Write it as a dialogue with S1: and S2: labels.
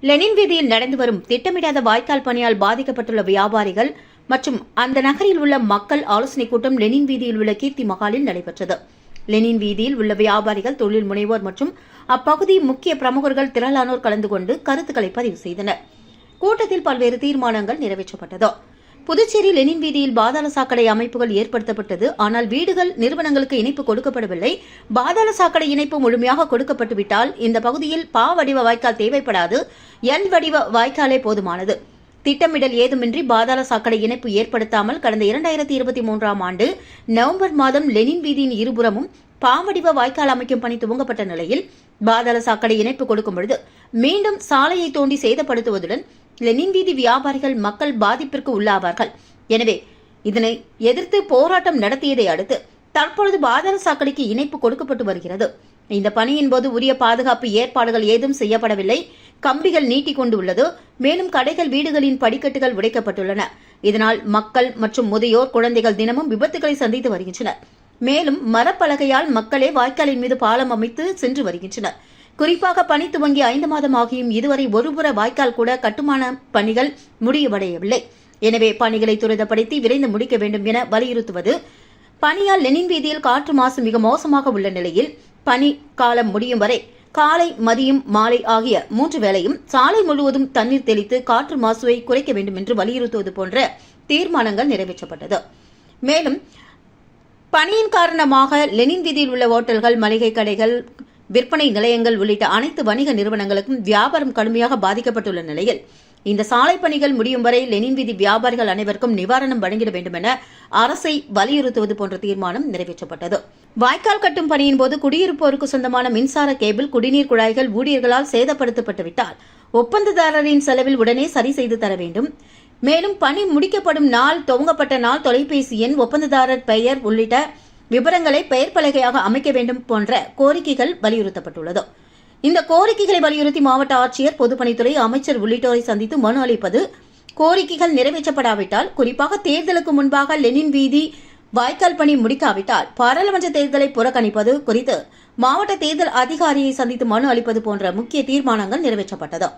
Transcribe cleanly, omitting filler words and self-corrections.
S1: Lenin வீதியில் நடந்து வரும் திட்டமிடாத வாய்க்கால் பணியால் பாதிக்கப்பட்டுள்ள வியாபாரிகள் மற்றும் அந்த நகரில் உள்ள மக்கள் ஆலோசனைக் கூட்டம் லெனின் வீதியில் உள்ள கீர்த்தி மஹாலில் நடைபெற்றது. லெனின் வீதியில் உள்ள வியாபாரிகள், தொழில் முனைவோர் மற்றும் அப்பகுதி முக்கிய பிரமுகர்கள் திரளானோர் கலந்து கொண்டு கருத்துக்களை பதிவு செய்தனர். கூட்டத்தில் பல்வேறு தீர்மானங்கள் நிறைவேற்றப்பட்டது. புதுச்சேரி லெனின் வீதியில் பாதாள சாக்கடை அமைப்புகள் ஏற்படுத்தப்பட்டது. ஆனால் வீடுகள், நிறுவனங்களுக்கு இணைப்பு கொடுக்கப்படவில்லை. பாதாள சாக்கடை இணைப்பு முழுமையாக கொடுக்கப்பட்டுவிட்டால் இந்த பகுதியில் பா வடிவ வாய்க்கால் தேவைப்படாது. எல் வடிவ வாய்க்காலே போதுமானது. திட்டமிடல் ஏதுமின்றி பாதாள சாக்கடை இணைப்பு ஏற்படுத்தாமல் கடந்த 2023ஆம் ஆண்டு நவம்பர் மாதம் லெனின் வீதியின் இருபுறமும் பாவடிவ வாய்க்கால் அமைக்கும் பணி துவங்கப்பட்ட நிலையில் பாதாள சாக்கடை இணைப்பு கொடுக்கும் பொழுது மீண்டும் சாலையை தோண்டி சேதப்படுத்துவதுடன் லெனின் வீதி வியாபாரிகள், மக்கள் பாதிப்பிற்கு உள்ளாவார்கள். எனவே இதனை எதிர்த்து போராட்டம் நடத்தியதை அடுத்து தற்பொழுது பாதாள சாக்கடைக்கு இணைப்பு கொடுக்கப்பட்டு வருகிறது. இந்த பணியின் போது உரிய பாதுகாப்பு ஏற்பாடுகள் ஏதும் செய்யப்படவில்லை. கம்பிகள் நீட்டிக் கொண்டு உள்ளது. மேலும் கடைகள், வீடுகளின் படிக்கட்டுகள் உடைக்கப்பட்டுள்ளன. இதனால் மக்கள் மற்றும் முதியோர், குழந்தைகள் தினமும் விபத்துகளை சந்தித்து வருகின்றனர். மேலும் மரப்பலகையால் மக்களே வாய்க்காலின் மீது பாலம் அமைத்து சென்று வருகின்றனர். குறிப்பாக பணி துவங்கி 5 மாதம் ஆகியும் இதுவரை ஒருபுற வாய்க்கால் கூட கட்டுமான பணிகள் முடிவடையவில்லை. எனவே பணிகளை துரிதப்படுத்தி விரைந்து முடிக்க வேண்டும் என வலியுறுத்துவது. பணியால் லெனின் வீதியில் காற்று மாசு மிக மோசமாக உள்ள நிலையில் பணி காலம் முடியும் வரை காலை, மதியம், மாலை ஆகிய 3 வேளையும் சாலை முழுவதும் தண்ணீர் தெளித்து காற்று மாசுவை குறைக்க வேண்டும் என்று வலியுறுத்துவது போன்ற தீர்மானங்கள் நிறைவேற்றப்பட்டது. மேலும் பணியின் காரணமாக லெனின் வீதியில் உள்ள ஓட்டல்கள், மளிகை கடைகள், விற்பனை நிலையங்கள் உள்ளிட்ட அனைத்து வணிக நிறுவனங்களுக்கும் வியாபாரம் கடுமையாக பாதிக்கப்பட்டுள்ள நிலையில் இந்த சாலை பணிகள் முடியும் வரை லெனின் வீதி வியாபாரிகள் அனைவருக்கும் நிவாரணம் வழங்கிட வேண்டும் என அரசை வலியுறுத்துவது போன்ற தீர்மானம் நிறைவேற்றப்பட்டது. வாய்க்கால் கட்டும் பணியின் போது குடியிருப்போருக்கு சொந்தமான மின்சார கேபிள், குடிநீர் குழாய்கள் ஊழியர்களால் சேதப்படுத்தப்பட்டுவிட்டால் ஒப்பந்ததாரரின் செலவில் உடனே சரி செய்து தர வேண்டும். மேலும் பணி முடிக்கப்படும் நாள், துவங்கப்பட்ட நாள், தொலைபேசி எண், ஒப்பந்ததாரர் பெயர் உள்ளிட்ட விவரங்களை பெயர் பலகையாக அமைக்க வேண்டும் போன்ற கோரிக்கைகள் வலியுறுத்தப்பட்டுள்ளது. இந்த கோரிக்கைகளை வலியுறுத்தி மாவட்ட ஆட்சியர், பொதுப்பணித்துறை அமைச்சர் உள்ளிட்டோரை சந்தித்து மனு அளிப்பது. கோரிக்கைகள் நிறைவேற்றப்படாவிட்டால், குறிப்பாக தேர்தலுக்கு முன்பாக லெனின் வீதி வாய்க்கால் பணி முடிக்காவிட்டால் பாராளுமன்ற தேர்தலை புறக்கணிப்பது குறித்து மாவட்ட தேர்தல் அதிகாரியை சந்தித்து மனு அளிப்பது போன்ற முக்கிய தீர்மானங்கள் நிறைவேற்றப்பட்டது.